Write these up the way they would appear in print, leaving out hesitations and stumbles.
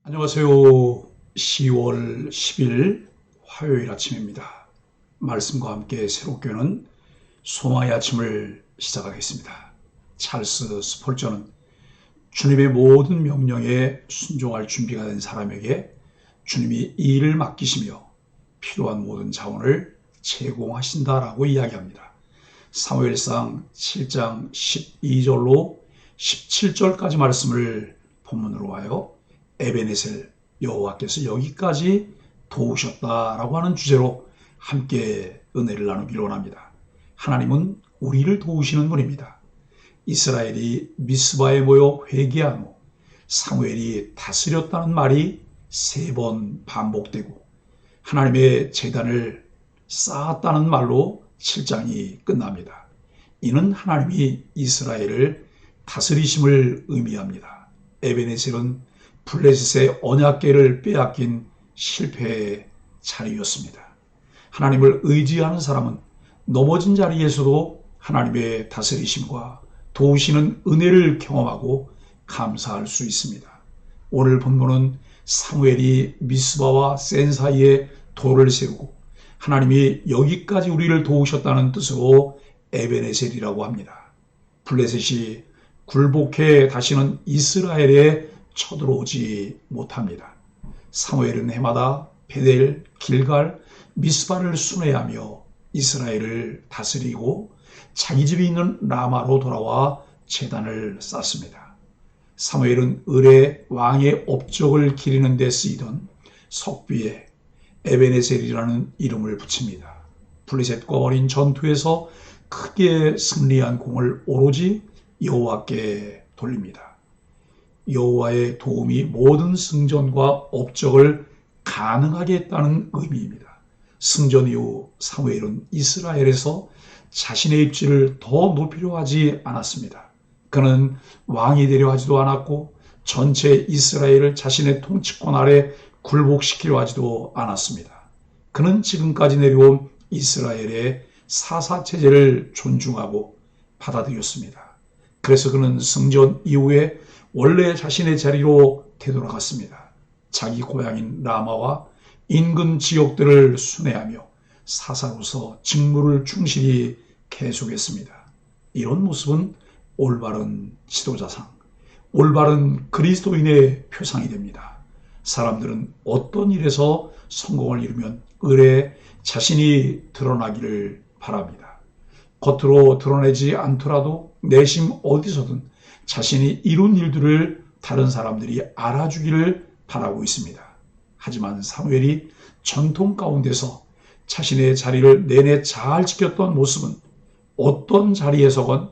안녕하세요. 10월 10일 화요일 아침입니다. 말씀과 함께 새롭게 오는 소망의 아침을 시작하겠습니다. 찰스 스폴전은 주님의 모든 명령에 순종할 준비가 된 사람에게 주님이 이 일을 맡기시며 필요한 모든 자원을 제공하신다라고 이야기합니다. 사무엘상 7장 12절로 17절까지 말씀을 본문으로 하여 에베네셀 여호와께서 여기까지 도우셨다라고 하는 주제로 함께 은혜를 나누기를 원합니다. 하나님은 우리를 도우시는 분입니다. 이스라엘이 미스바에 모여 회개한 후 사무엘이 다스렸다는 말이 3번 반복되고 하나님의 제단을 쌓았다는 말로 7장이 끝납니다. 이는 하나님이 이스라엘을 다스리심을 의미합니다. 에베네셀은 블레셋의 언약궤를 빼앗긴 실패의 자리였습니다. 하나님을 의지하는 사람은 넘어진 자리에서도 하나님의 다스리심과 도우시는 은혜를 경험하고 감사할 수 있습니다. 오늘 본문은 사무엘이 미스바와 센 사이에 돌을 세우고 하나님이 여기까지 우리를 도우셨다는 뜻으로 에베네셀이라고 합니다. 블레셋이 굴복해 다시는 이스라엘에 쳐들어오지 못합니다. 사무엘은 해마다 베델, 길갈, 미스바를 순회하며 이스라엘을 다스리고 자기 집이 있는 라마로 돌아와 제단을 쌓습니다. 사무엘은 을의 왕의 업적을 기리는 데 쓰이던 석비에 에베네셀이라는 이름을 붙입니다. 블레셋과 벌인 전투에서 크게 승리한 공을 오로지 여호와께 돌립니다. 여호와의 도움이 모든 승전과 업적을 가능하게 했다는 의미입니다. 승전 이후 사무엘은 이스라엘에서 자신의 입지를 더 높이려 하지 않았습니다. 그는 왕이 되려 하지도 않았고 전체 이스라엘을 자신의 통치권 아래 굴복시키려 하지도 않았습니다. 그는 지금까지 내려온 이스라엘의 사사체제를 존중하고 받아들였습니다. 그래서 그는 승전 이후에 원래 자신의 자리로 되돌아갔습니다. 자기 고향인 라마와 인근 지역들을 순회하며 사사로서 직무를 충실히 계속했습니다. 이런 모습은 올바른 지도자상, 올바른 그리스도인의 표상이 됩니다. 사람들은 어떤 일에서 성공을 이루면 을에 자신이 드러나기를 바랍니다. 겉으로 드러내지 않더라도 내심 어디서든 자신이 이룬 일들을 다른 사람들이 알아주기를 바라고 있습니다. 하지만 사무엘이 전통 가운데서 자신의 자리를 내내 잘 지켰던 모습은 어떤 자리에서건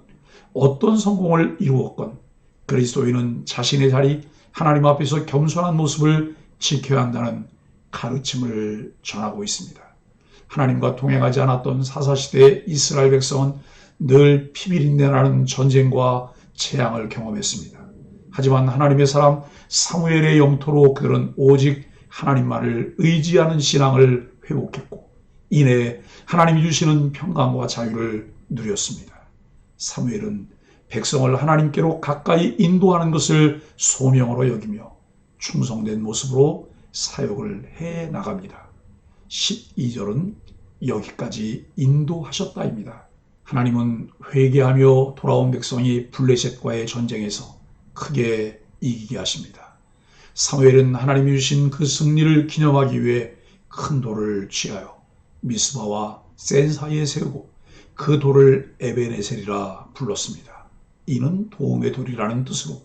어떤 성공을 이루었건 그리스도인은 자신의 자리, 하나님 앞에서 겸손한 모습을 지켜야 한다는 가르침을 전하고 있습니다. 하나님과 동행하지 않았던 사사시대의 이스라엘 백성은 늘 피비린내나는 전쟁과 재앙을 경험했습니다. 하지만 하나님의 사람 사무엘의 영토로 그들은 오직 하나님만을 의지하는 신앙을 회복했고 이내 하나님이 주시는 평강과 자유를 누렸습니다. 사무엘은 백성을 하나님께로 가까이 인도하는 것을 소명으로 여기며 충성된 모습으로 사역을 해 나갑니다. 12절은 여기까지 인도하셨다입니다. 하나님은 회개하며 돌아온 백성이 블레셋과의 전쟁에서 크게 이기게 하십니다. 사무엘은 하나님이 주신 그 승리를 기념하기 위해 큰 돌을 취하여 미스바와 센 사이에 세우고 그 돌을 에베네셀이라 불렀습니다. 이는 도움의 돌이라는 뜻으로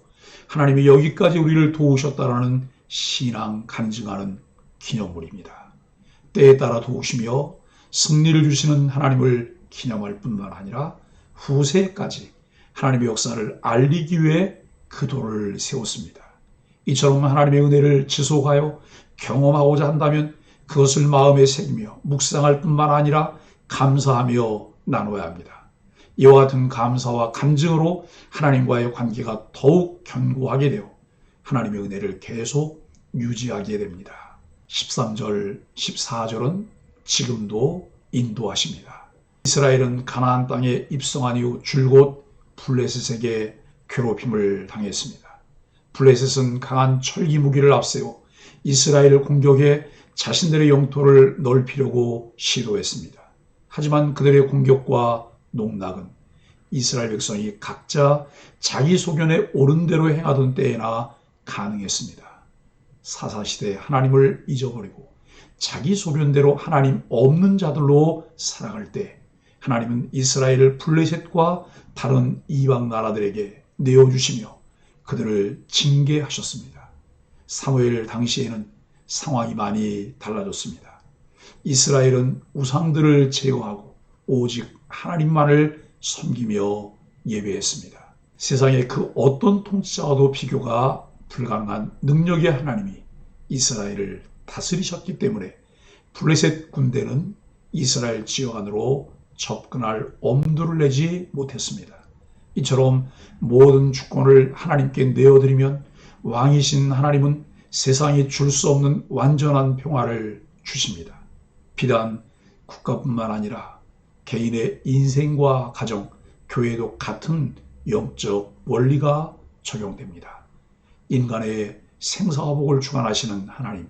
하나님이 여기까지 우리를 도우셨다라는 신앙 간증하는 기념물입니다. 때에 따라 도우시며 승리를 주시는 하나님을 기념할 뿐만 아니라 후세까지 하나님의 역사를 알리기 위해 그 돌을 세웠습니다. 이처럼 하나님의 은혜를 지속하여 경험하고자 한다면 그것을 마음에 새기며 묵상할 뿐만 아니라 감사하며 나눠야 합니다. 이와 같은 감사와 간증으로 하나님과의 관계가 더욱 견고하게 되어 하나님의 은혜를 계속 유지하게 됩니다. 13절, 14절은 지금도 인도하십니다. 이스라엘은 가나안 땅에 입성한 이후 줄곧 블레셋에게 괴롭힘을 당했습니다. 블레셋은 강한 철기 무기를 앞세워 이스라엘을 공격해 자신들의 영토를 넓히려고 시도했습니다. 하지만 그들의 공격과 농락은 이스라엘 백성이 각자 자기 소견에 옳은 대로 행하던 때에나 가능했습니다. 사사시대에 하나님을 잊어버리고 자기 소견대로 하나님 없는 자들로 살아갈 때 하나님은 이스라엘을 블레셋과 다른 이방 나라들에게 내어주시며 그들을 징계하셨습니다. 사무엘 당시에는 상황이 많이 달라졌습니다. 이스라엘은 우상들을 제거하고 오직 하나님만을 섬기며 예배했습니다. 세상의 그 어떤 통치자와도 비교가 불가능한 능력의 하나님이 이스라엘을 다스리셨기 때문에 블레셋 군대는 이스라엘 지역 안으로 접근할 엄두를 내지 못했습니다. 이처럼 모든 주권을 하나님께 내어드리면 왕이신 하나님은 세상이 줄 수 없는 완전한 평화를 주십니다. 비단 국가뿐만 아니라 개인의 인생과 가정, 교회도 같은 영적 원리가 적용됩니다. 인간의 생사와 복을 주관하시는 하나님,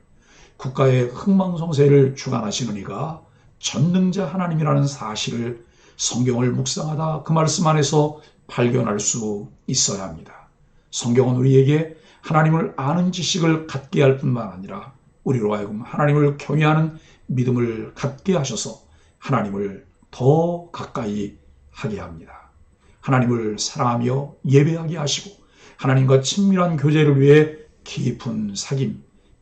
국가의 흥망성쇠를 주관하시는 이가 전능자 하나님이라는 사실을 성경을 묵상하다 그 말씀 안에서 발견할 수 있어야 합니다. 성경은 우리에게 하나님을 아는 지식을 갖게 할 뿐만 아니라 우리로 하여금 하나님을 경외하는 믿음을 갖게 하셔서 하나님을 더 가까이 하게 합니다. 하나님을 사랑하며 예배하게 하시고 하나님과 친밀한 교제를 위해 깊은 사귐,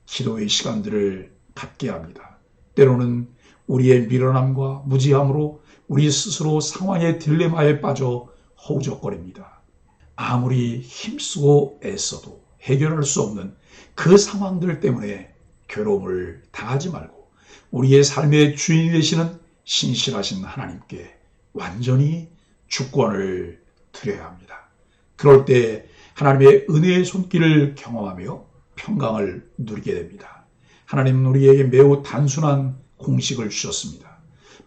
기도의 시간들을 갖게 합니다. 때로는 우리의 미련함과 무지함으로 우리 스스로 상황의 딜레마에 빠져 허우적거립니다. 아무리 힘쓰고 애써도 해결할 수 없는 그 상황들 때문에 괴로움을 당하지 말고 우리의 삶의 주인이 되시는 신실하신 하나님께 완전히 주권을 드려야 합니다. 그럴 때 하나님의 은혜의 손길을 경험하며 평강을 누리게 됩니다. 하나님은 우리에게 매우 단순한 공식을 주셨습니다.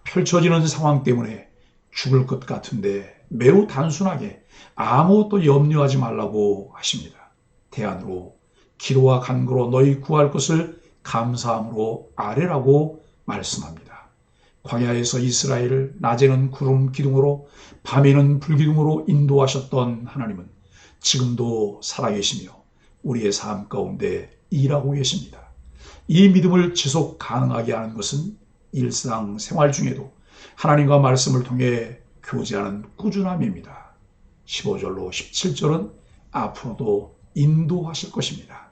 펼쳐지는 상황 때문에 죽을 것 같은데 매우 단순하게 아무것도 염려하지 말라고 하십니다. 대안으로 기도와 간구로 너희 구할 것을 감사함으로 아뢰라고 말씀합니다. 광야에서 이스라엘을 낮에는 구름 기둥으로 밤에는 불기둥으로 인도하셨던 하나님은 지금도 살아계시며 우리의 삶 가운데 일하고 계십니다. 이 믿음을 지속 가능하게 하는 것은 일상생활 중에도 하나님과 말씀을 통해 교제하는 꾸준함입니다. 15절로 17절은 앞으로도 인도하실 것입니다.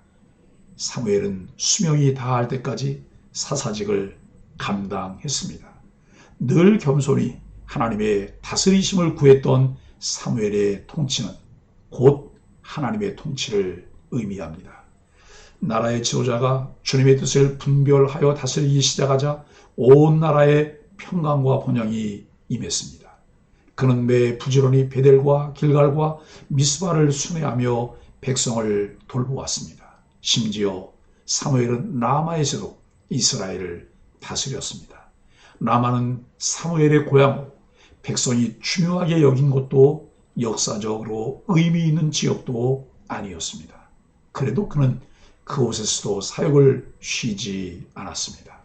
사무엘은 수명이 다할 때까지 사사직을 감당했습니다. 늘 겸손히 하나님의 다스리심을 구했던 사무엘의 통치는 곧 하나님의 통치를 의미합니다. 나라의 지도자가 주님의 뜻을 분별하여 다스리기 시작하자 온 나라에 평강과 번영이 임했습니다. 그는 매 부지런히 베델과 길갈과 미스바를 순회하며 백성을 돌보았습니다. 심지어 사무엘은 라마에서도 이스라엘을 다스렸습니다. 라마는 사무엘의 고향으로 백성이 중요하게 여긴 곳도 역사적으로 의미 있는 지역도 아니었습니다. 그래도 그는 그곳에서도 사역을 쉬지 않았습니다.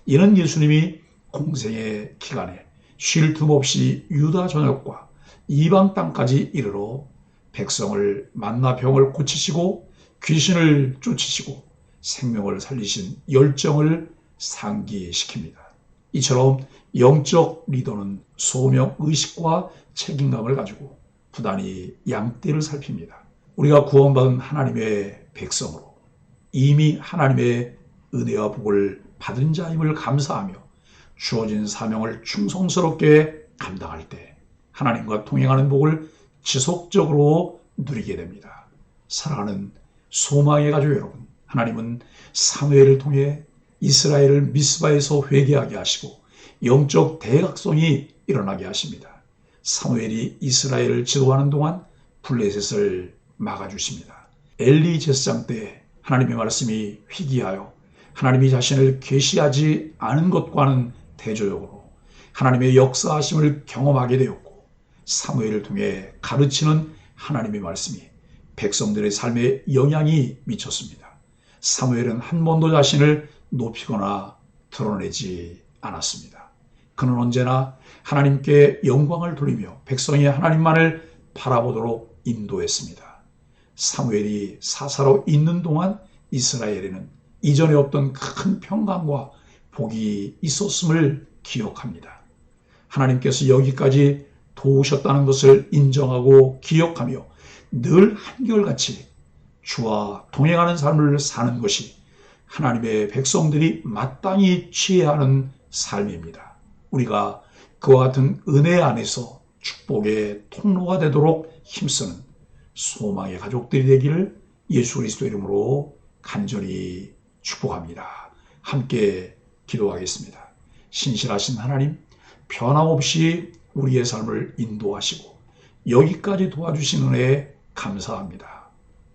이는 예수님이 공생의 기간에 쉴 틈 없이 유다 전역과 이방 땅까지 이르러 백성을 만나 병을 고치시고 귀신을 쫓으시고 생명을 살리신 열정을 상기시킵니다. 이처럼 영적 리더는 소명 의식과 책임감을 가지고 부단히 양떼를 살핍니다. 우리가 구원받은 하나님의 백성으로 이미 하나님의 은혜와 복을 받은 자임을 감사하며 주어진 사명을 충성스럽게 감당할 때 하나님과 동행하는 복을 지속적으로 누리게 됩니다. 사랑하는 소망의 가족 여러분, 하나님은 사무엘을 통해 이스라엘을 미스바에서 회개하게 하시고 영적 대각성이 일어나게 하십니다. 사무엘이 이스라엘을 지도하는 동안 블레셋을 막아주십니다. 엘리 제사장 때 하나님의 말씀이 희귀하여 하나님이 자신을 계시하지 않은 것과는 대조적으로 하나님의 역사하심을 경험하게 되었고 사무엘을 통해 가르치는 하나님의 말씀이 백성들의 삶에 영향이 미쳤습니다. 사무엘은 한 번도 자신을 높이거나 드러내지 않았습니다. 그는 언제나 하나님께 영광을 돌리며 백성이 하나님만을 바라보도록 인도했습니다. 사무엘이 사사로 있는 동안 이스라엘에는 이전에 없던 큰 평강과 복이 있었음을 기억합니다. 하나님께서 여기까지 도우셨다는 것을 인정하고 기억하며 늘 한결같이 주와 동행하는 삶을 사는 것이 하나님의 백성들이 마땅히 취해야 하는 삶입니다. 우리가 그와 같은 은혜 안에서 축복의 통로가 되도록 힘쓰는 소망의 가족들이 되기를 예수 그리스도 이름으로 간절히 축복합니다. 함께 기도하겠습니다. 신실하신 하나님, 변함없이 우리의 삶을 인도하시고 여기까지 도와주신 은혜에 감사합니다.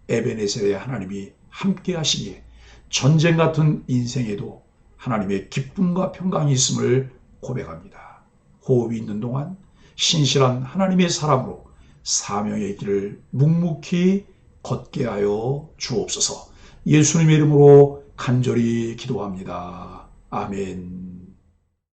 에베네셀의 하나님이 함께 하시기에 전쟁 같은 인생에도 하나님의 기쁨과 평강이 있음을 고백합니다. 호흡이 있는 동안 신실한 하나님의 사람으로 사명의 길을 묵묵히 걷게 하여 주옵소서. 예수님의 이름으로 간절히 기도합니다. 아멘.